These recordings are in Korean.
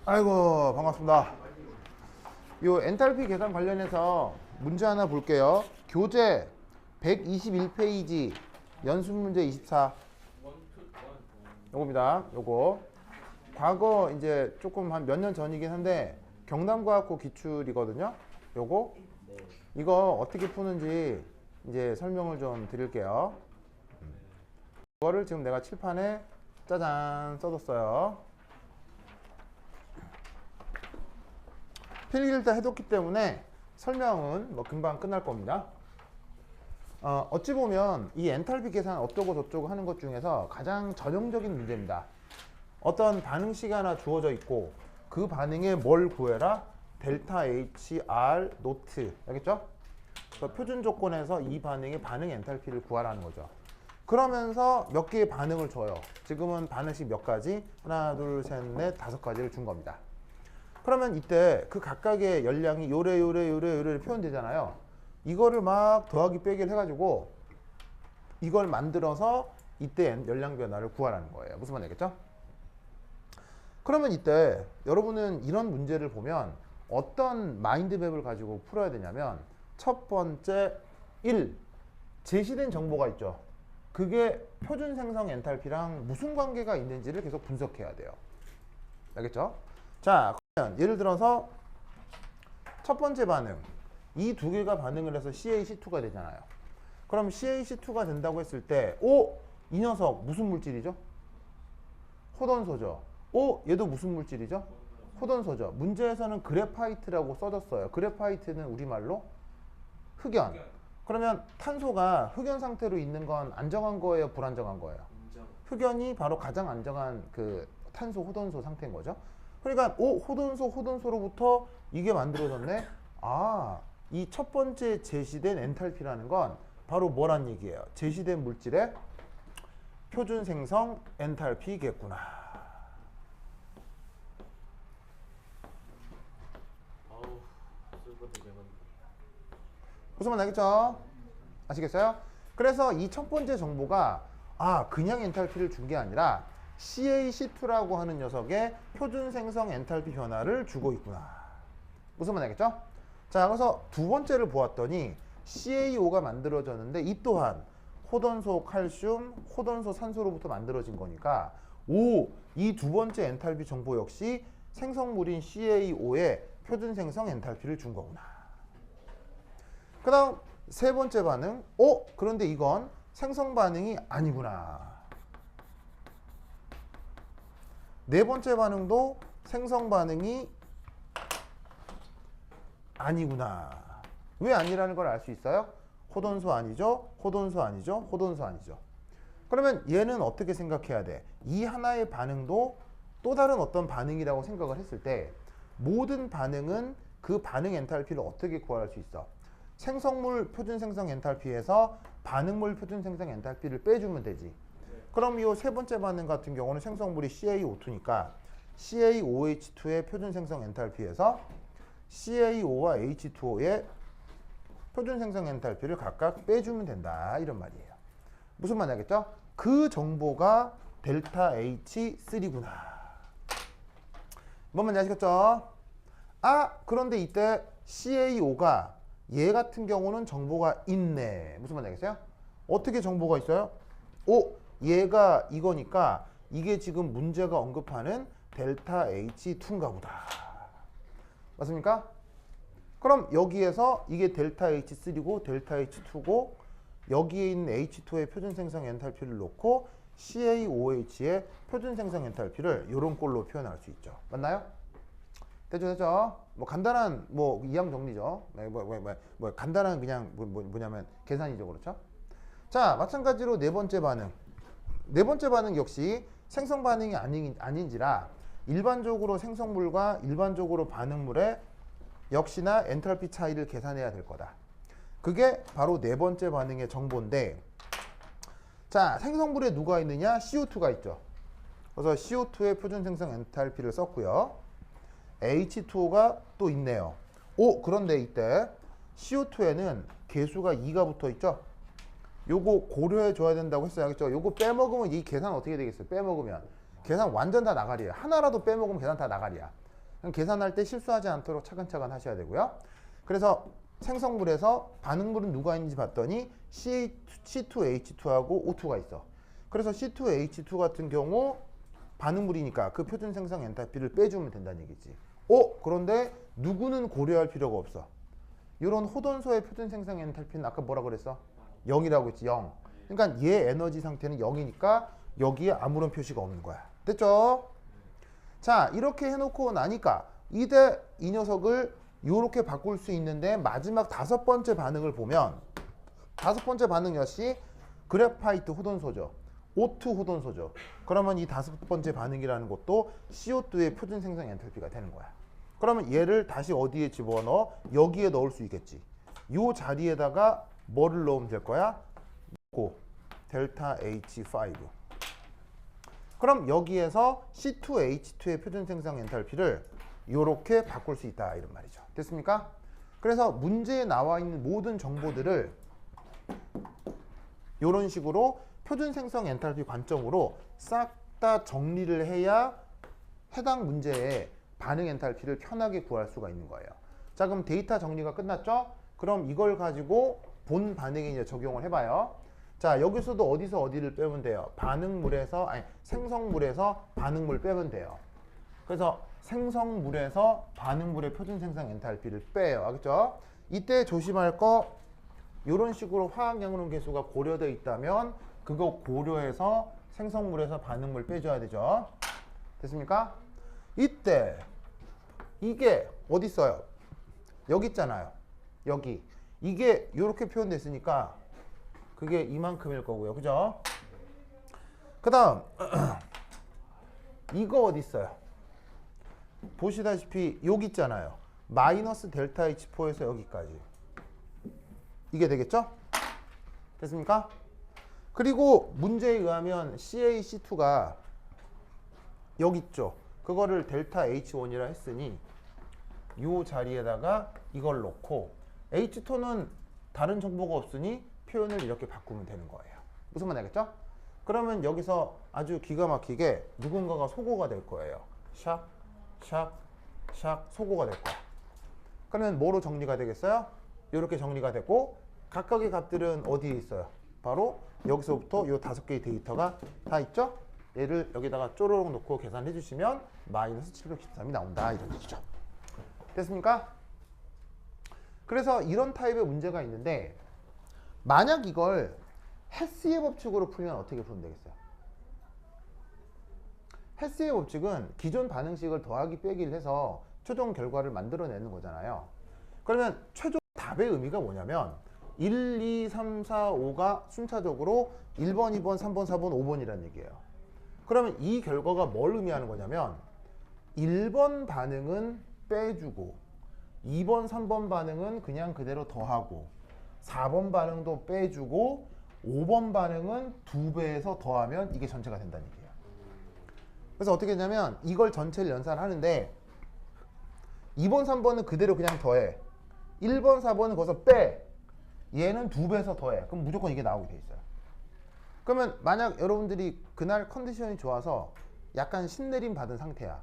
아이고 반갑습니다. 요 엔탈피 계산 관련해서 문제 하나 볼게요. 교재 121페이지 연습 문제 24 요겁니다. 요거 과거 이제 조금 한 몇 년 전이긴 한데 경남과학고 기출이거든요. 요거 이거 어떻게 푸는지 이제 설명을 좀 드릴게요. 이거를 지금 내가 칠판에 짜잔 써뒀어요. 필기를 다 해뒀기 때문에 설명은 뭐 금방 끝날 겁니다. 어찌 보면 이 엔탈피 계산 어쩌고 저쩌고 하는 것 중에서 가장 전형적인 문제입니다. 어떤 반응식이 하나 주어져 있고 그 반응에 뭘 구해라? 델타 HR 노트 알겠죠? 표준 조건에서 이 반응의 반응 엔탈피를 구하라는 거죠. 그러면서 몇 개의 반응을 줘요. 지금은 반응식 몇 가지? 하나, 둘, 셋, 넷, 다섯 가지를 준 겁니다. 그러면 이때 그 각각의 열량이 요래 표현되잖아요. 이거를 막 더하기 빼기를 해가지고 이걸 만들어서 이때 열량 변화를 구하라는 거예요. 무슨 말인지 알겠죠? 그러면 이때 여러분은 이런 문제를 보면 어떤 마인드맵을 가지고 풀어야 되냐면 첫 번째 1. 제시된 정보가 있죠. 그게 표준 생성 엔탈피랑 무슨 관계가 있는지를 계속 분석해야 돼요. 알겠죠? 자, 그러면 예를 들어서 첫 번째 반응 이 두 개가 반응을 해서 CaC2가 되잖아요. 그럼 CaC2가 된다고 했을 때 이 녀석 무슨 물질이죠? 호돈소죠. 얘도 무슨 물질이죠? 호돈소죠. 문제에서는 그래파이트라고 써졌어요. 그래파이트는 우리말로 흑연. 그러면 탄소가 흑연 상태로 있는 건 안정한 거예요? 불안정한 거예요? 흑연이 바로 가장 안정한 그 탄소 호돈소 상태인 거죠. 그러니까 호돈소로부터 이게 만들어졌네. 이 첫 번째 제시된 엔탈피라는 건 바로 뭐란 얘기예요? 제시된 물질의 표준 생성 엔탈피겠구나. 무슨 말 알겠죠? 아시겠어요? 그래서 이 첫 번째 정보가 그냥 엔탈피를 준 게 아니라 CaC2라고 하는 녀석의 표준 생성 엔탈피 변화를 주고 있구나. 무슨 말 알겠죠? 자, 그래서 두 번째를 보았더니 CaO가 만들어졌는데 이 또한 호돈소 칼슘, 호돈소 산소로부터 만들어진 거니까 이 두 번째 엔탈피 정보 역시 생성물인 CaO의 표준 생성 엔탈피를 준 거구나. 그 다음 세 번째 반응 그런데 이건 생성 반응이 아니구나. 네 번째 반응도 생성 반응이 아니구나. 왜 아니라는 걸 알 수 있어요? 호돈소 아니죠? 호돈소 아니죠? 호돈소 아니죠. 그러면 얘는 어떻게 생각해야 돼? 이 하나의 반응도 또 다른 어떤 반응이라고 생각을 했을 때 모든 반응은 그 반응 엔탈피를 어떻게 구할 수 있어? 생성물 표준 생성 엔탈피에서 반응물 표준 생성 엔탈피를 빼주면 되지. 그럼 이 세 번째 반응 같은 경우는 생성물이 CaO2니까 CaOH2의 표준 생성 엔탈피에서 CaO와 H2O의 표준 생성 엔탈피를 각각 빼주면 된다. 이런 말이에요. 무슨 말인지 알겠죠? 그 정보가 델타 H3구나. 뭔 말인지 아시겠죠? 그런데 이때 CaO가 얘 같은 경우는 정보가 있네. 무슨 말인지 알겠어요? 어떻게 정보가 있어요? 얘가 이거니까 이게 지금 문제가 언급하는 델타 H2인가 보다. 맞습니까? 그럼 여기에서 이게 델타 H3고 델타 H2고 여기에 있는 H2의 표준 생성 엔탈피를 놓고 CaOH의 표준 생성 엔탈피를 이런 꼴로 표현할 수 있죠. 맞나요? 됐죠? 뭐 간단한 이항 정리죠. 간단한 그냥 뭐냐면 계산이죠, 그렇죠? 자, 마찬가지로 네 번째 반응. 네 번째 반응 역시 생성 반응이 아닌지라 일반적으로 생성물과 일반적으로 반응물의 역시나 엔탈피 차이를 계산해야 될 거다. 그게 바로 네 번째 반응의 정보인데, 자, 생성물에 누가 있느냐? CO2가 있죠. 그래서 CO2의 표준 생성 엔탈피를 썼고요. H2O가 또 있네요. 그런데 이때 CO2에는 개수가 2가 붙어 있죠. 요거 고려해 줘야 된다고 했어요. 알겠죠? 요거 빼먹으면 이 계산 어떻게 되겠어요? 빼먹으면 계산 완전 다 나가리야. 하나라도 빼먹으면 계산 다 나가리야. 계산할 때 실수하지 않도록 차근차근 하셔야 되고요. 그래서 생성물에서 반응물은 누가 있는지 봤더니 C2H2하고 O2가 있어. 그래서 C2H2 같은 경우 반응물이니까 그 표준 생성 엔탈피를 빼주면 된다는 얘기지. 그런데 누구는 고려할 필요가 없어. 이런 호돈소의 표준 생성 엔탈피는 아까 뭐라 그랬어? 0이라고 했지. 0. 그러니까 얘 에너지 상태는 0이니까 여기에 아무런 표시가 없는 거야. 됐죠? 자, 이렇게 해놓고 나니까 이 녀석을 이렇게 바꿀 수 있는데 마지막 5번째 반응을 보면 5번째 반응 역시 그래파이트 호돈소죠. O2 호돈소죠. 그러면 이 5번째 반응이라는 것도 CO2의 표준 생성 엔탈피가 되는 거야. 그러면 얘를 다시 어디에 집어넣어? 여기에 넣을 수 있겠지. 이 자리에다가 뭐를 넣으면 될 거야? 델타 H5. 그럼 여기에서 C2H2의 표준 생성 엔탈피를 이렇게 바꿀 수 있다 이런 말이죠. 됐습니까? 그래서 문제에 나와 있는 모든 정보들을 이런 식으로 표준 생성 엔탈피 관점으로 싹 다 정리를 해야 해당 문제의 반응 엔탈피를 편하게 구할 수가 있는 거예요. 자, 그럼 데이터 정리가 끝났죠? 그럼 이걸 가지고 본 반응에 이제 적용을 해봐요. 자, 여기서도 어디서 어디를 빼면 돼요? 생성물에서 반응물 빼면 돼요. 그래서 생성물에서 반응물의 표준 생성 엔탈피를 빼요. 알겠죠? 이때 조심할 거 이런 식으로 화학양론 계수가 고려되어 있다면 그거 고려해서 생성물에서 반응물 빼줘야 되죠. 됐습니까? 이때 이게 어디 있어요? 여기 있잖아요. 여기. 이게 이렇게 표현됐으니까 그게 이만큼일 거고요. 그죠? 그 다음 이거 어디 있어요? 보시다시피 여기 있잖아요. 마이너스 델타 H4에서 여기까지. 이게 되겠죠? 됐습니까? 그리고 문제에 의하면 CaC2가 여기 있죠. 그거를 델타 H1이라 했으니 이 자리에다가 이걸 놓고 H2는 다른 정보가 없으니 표현을 이렇게 바꾸면 되는 거예요. 무슨 말 알겠죠? 그러면 여기서 아주 기가 막히게 누군가가 소고가 될 거예요. 샥, 샥, 샥 소고가 될 거야. 그러면 뭐로 정리가 되겠어요? 이렇게 정리가 되고 각각의 값들은 어디에 있어요? 바로 여기서부터 이 5개의 데이터가 다 있죠? 얘를 여기다가 쪼르륵 놓고 계산해 주시면 마이너스 713이 나온다 이런 얘기죠. 됐습니까? 그래서 이런 타입의 문제가 있는데 만약 이걸 헤스의 법칙으로 풀면 어떻게 풀면 되겠어요? 헤스의 법칙은 기존 반응식을 더하기 빼기를 해서 최종 결과를 만들어내는 거잖아요. 그러면 최종 답의 의미가 뭐냐면 1, 2, 3, 4, 5가 순차적으로 1번, 2번, 3번, 4번, 5번이라는 얘기예요. 그러면 이 결과가 뭘 의미하는 거냐면 1번 반응은 빼주고 2번, 3번 반응은 그냥 그대로 더하고 4번 반응도 빼주고 5번 반응은 2배에서 더하면 이게 전체가 된다는 얘기예요. 그래서 어떻게 했냐면 이걸 전체를 연산을 하는데 2번, 3번은 그대로 그냥 더해. 1번, 4번은 거기서 빼. 얘는 2배에서 더해. 그럼 무조건 이게 나오게 돼 있어요. 그러면 만약 여러분들이 그날 컨디션이 좋아서 약간 신내림 받은 상태야.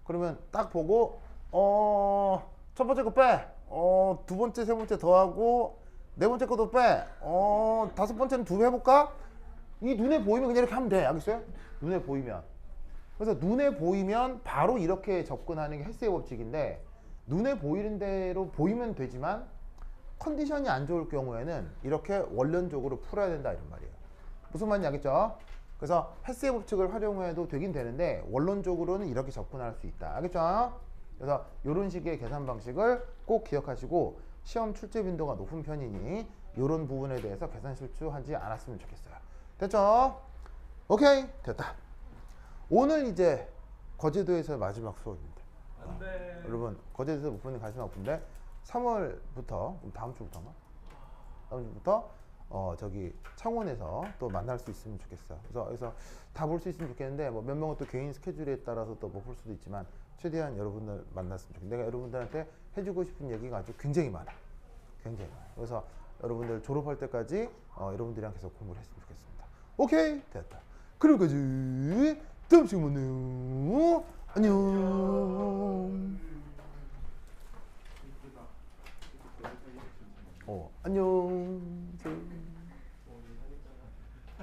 그러면 딱 보고 첫 번째 거 빼. 두 번째, 세 번째 더하고 네 번째 것도 빼. 다섯 번째는 2배 해볼까? 이 눈에 보이면 그냥 이렇게 하면 돼. 알겠어요? 눈에 보이면. 그래서 눈에 보이면 바로 이렇게 접근하는 게 헬스의 법칙인데 눈에 보이는 대로 보이면 되지만 컨디션이 안 좋을 경우에는 이렇게 원론적으로 풀어야 된다 이런 말이에요. 무슨 말인지 알겠죠? 그래서 헬스의 법칙을 활용해도 되긴 되는데 원론적으로는 이렇게 접근할 수 있다. 알겠죠? 그래서 이런 식의 계산 방식을 꼭 기억하시고 시험 출제 빈도가 높은 편이니 이런 부분에 대해서 계산 실수하지 않았으면 좋겠어요. 됐죠? 오케이, 됐다. 오늘 이제 거제도에서 마지막 수업입니다. 여러분 거제도에서 못 보는 가슴 아픈데 3월부터 다음 주부터인가? 다음 주부터 저기 창원에서 또 만날 수 있으면 좋겠어요. 그래서 다 볼 수 있으면 좋겠는데 뭐 몇 명은 또 개인 스케줄에 따라서 또 못 볼 수도 있지만 최대한 여러분들 만났으면 좋겠어요. 내가 여러분들한테 해주고 싶은 얘기가 아주 굉장히 많아. 굉장히 많아. 그래서 여러분들 졸업할 때까지 여러분들이랑 계속 공부를 했으면 좋겠습니다. 오케이, 됐다. 그럼 까지 다음 시간에 만나요. 안녕. 안녕.